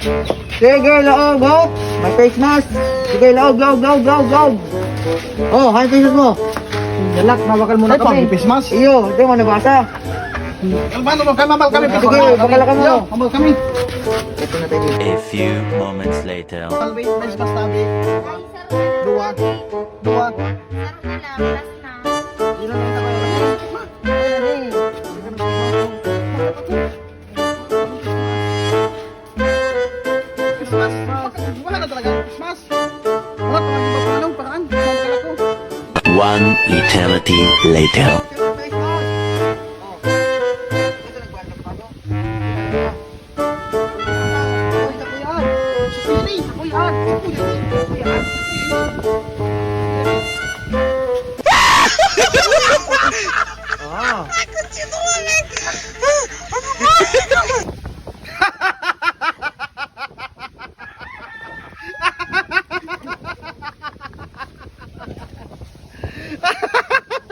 Sige, laog, go. May face mask. Sige, laog, go, go, go, go. Oh, high faces mo. Dalak, mabakal muna Ay, pang kami. ipis mas. Iyo, hindi mo nabasa. Paano mo mamal kami? Sige, bakal ka mo. Mamal kami. Ito na tayo. A few moments later. Salve, nice mas tabi. Dua. Dua. Ilan na kita kayo? Christmas. Wala na talaga. Christmas. Wala pa lang iba pa anong paraan. Saan ka ko? One eternity later. Uy, ako yan. Ako yan. Ako yan.